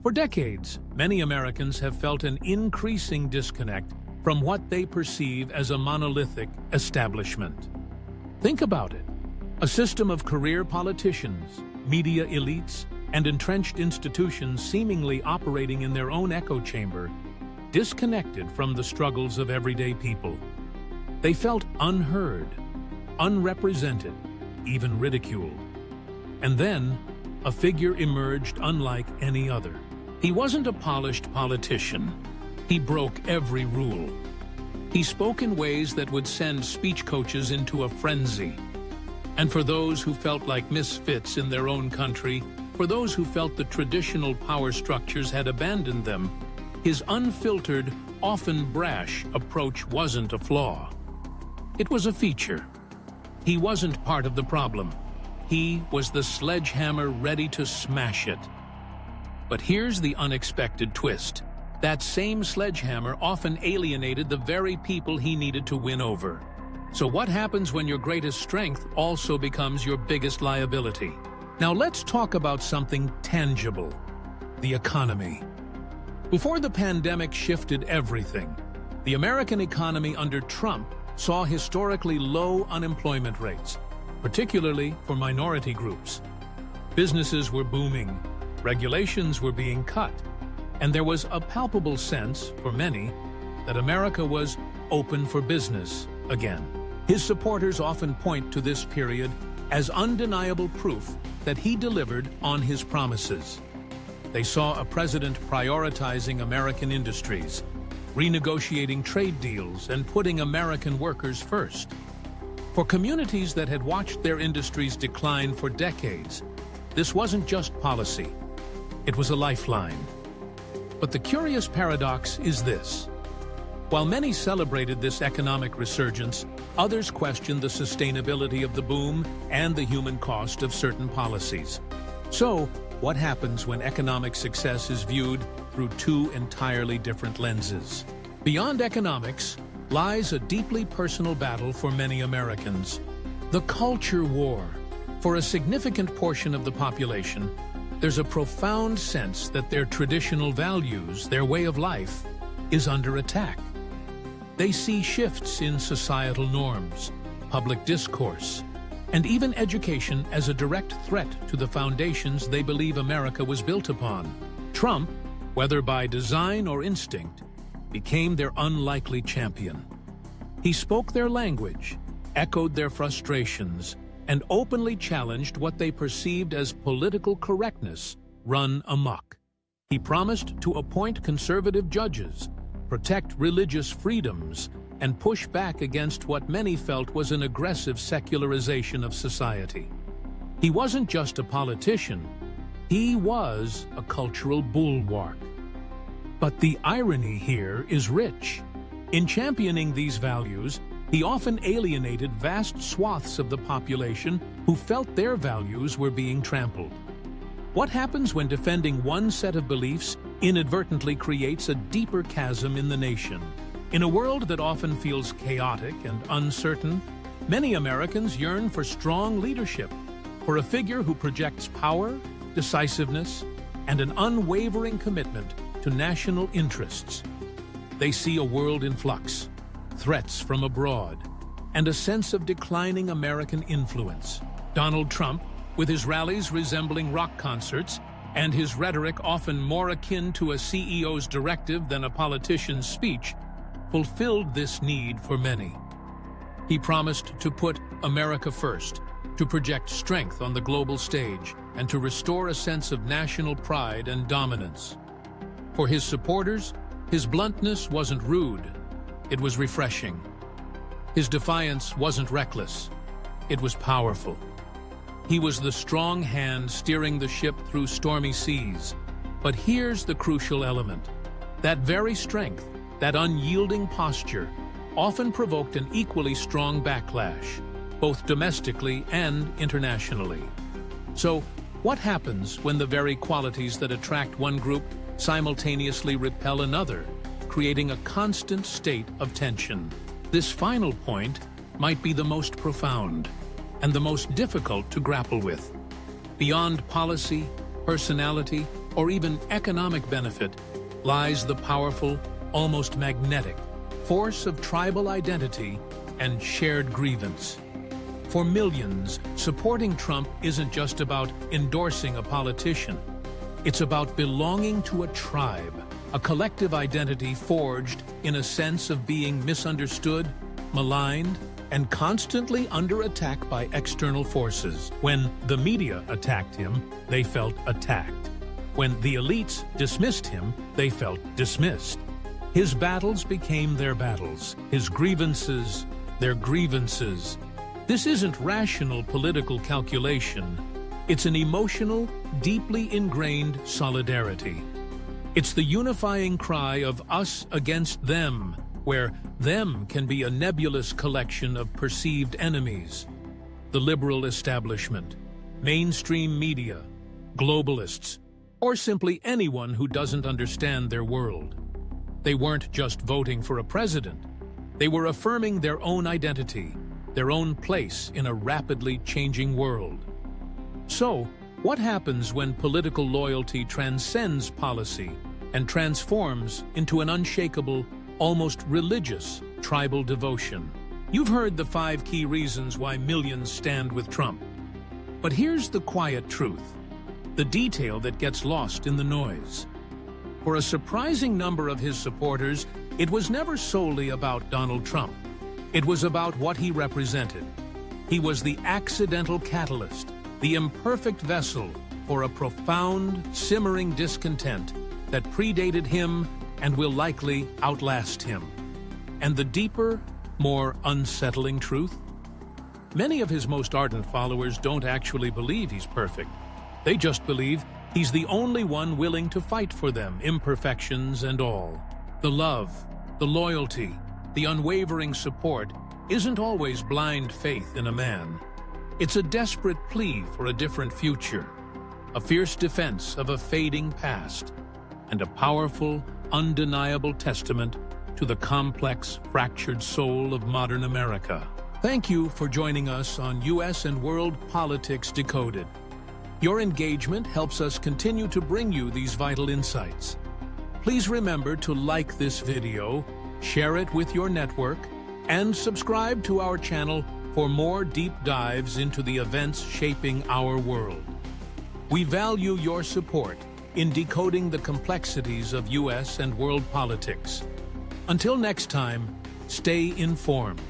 For decades, many Americans have felt an increasing disconnect from what they perceive as a monolithic establishment. Think about it. A system of career politicians, media elites, and entrenched institutions seemingly operating in their own echo chamber, disconnected from the struggles of everyday people. They felt unheard, unrepresented, even ridiculed. And then, a figure emerged unlike any other. He wasn't a polished politician. He broke every rule. He spoke in ways that would send speech coaches into a frenzy. And for those who felt like misfits in their own country, for those who felt the traditional power structures had abandoned them, his unfiltered, often brash approach wasn't a flaw. It was a feature. He wasn't part of the problem. He was the sledgehammer ready to smash it. But here's the unexpected twist. That same sledgehammer often alienated the very people he needed to win over. So what happens when your greatest strength also becomes your biggest liability? Now let's talk about something tangible: the economy. Before the pandemic shifted everything, the American economy under Trump saw historically low unemployment rates, particularly for minority groups. Businesses were booming, regulations were being cut, and there was a palpable sense, for many, that America was open for business again. His supporters often point to this period as undeniable proof that he delivered on his promises. They saw a president prioritizing American industries, renegotiating trade deals, and putting American workers first. For communities that had watched their industries decline for decades, this wasn't just policy. It was a lifeline. But the curious paradox is this. While many celebrated this economic resurgence, others questioned the sustainability of the boom and the human cost of certain policies. So, what happens when economic success is viewed through two entirely different lenses? Beyond economics lies a deeply personal battle for many Americans: the culture war. For a significant portion of the population, there's a profound sense that their traditional values, their way of life, is under attack. They see shifts in societal norms, public discourse, and even education as a direct threat to the foundations they believe America was built upon. Trump, whether by design or instinct, became their unlikely champion. He spoke their language, echoed their frustrations, and openly challenged what they perceived as political correctness run amok. He promised to appoint conservative judges, protect religious freedoms, and push back against what many felt was an aggressive secularization of society. He wasn't just a politician, he was a cultural bulwark. But the irony here is rich. In championing these values, he often alienated vast swaths of the population who felt their values were being trampled. What happens when defending one set of beliefs inadvertently creates a deeper chasm in the nation? In a world that often feels chaotic and uncertain, many Americans yearn for strong leadership, for a figure who projects power, decisiveness, and an unwavering commitment to national interests. They see a world in flux, threats from abroad, and a sense of declining American influence. Donald Trump, with his rallies resembling rock concerts and his rhetoric often more akin to a CEO's directive than a politician's speech, fulfilled this need for many. He promised to put America first, to project strength on the global stage, and to restore a sense of national pride and dominance. For his supporters, his bluntness wasn't rude, it was refreshing. His defiance wasn't reckless, it was powerful. He was the strong hand steering the ship through stormy seas. But here's the crucial element. That very strength, that unyielding posture, often provoked an equally strong backlash, both domestically and internationally. So, what happens when the very qualities that attract one group simultaneously repel another, creating a constant state of tension? This final point might be the most profound and the most difficult to grapple with. Beyond policy, personality, or even economic benefit lies the powerful, almost magnetic, force of tribal identity and shared grievance. For millions, supporting Trump isn't just about endorsing a politician. It's about belonging to a tribe, a collective identity forged in a sense of being misunderstood, maligned, and constantly under attack by external forces. When the media attacked him, they felt attacked. When the elites dismissed him, they felt dismissed. His battles became their battles, his grievances, their grievances. This isn't rational political calculation. It's an emotional, deeply ingrained solidarity. It's the unifying cry of us against them, where them can be a nebulous collection of perceived enemies. The liberal establishment, mainstream media, globalists, or simply anyone who doesn't understand their world. They weren't just voting for a president. They were affirming their own identity, their own place in a rapidly changing world. So, what happens when political loyalty transcends policy and transforms into an unshakable, almost religious, tribal devotion? You've heard the 5 key reasons why millions stand with Trump. But here's the quiet truth, the detail that gets lost in the noise. For a surprising number of his supporters, it was never solely about Donald Trump. It was about what he represented. He was the accidental catalyst, the imperfect vessel for a profound, simmering discontent that predated him and will likely outlast him. And the deeper, more unsettling truth? Many of his most ardent followers don't actually believe he's perfect. They just believe he's the only one willing to fight for them, imperfections and all. The love, the loyalty, the unwavering support isn't always blind faith in a man. It's a desperate plea for a different future, a fierce defense of a fading past, and a powerful, undeniable testament to the complex, fractured soul of modern America. Thank you for joining us on U.S. and World Politics Decoded. Your engagement helps us continue to bring you these vital insights. Please remember to like this video, share it with your network, and subscribe to our channel for more deep dives into the events shaping our world. We value your support in decoding the complexities of U.S. and world politics. Until next time, stay informed.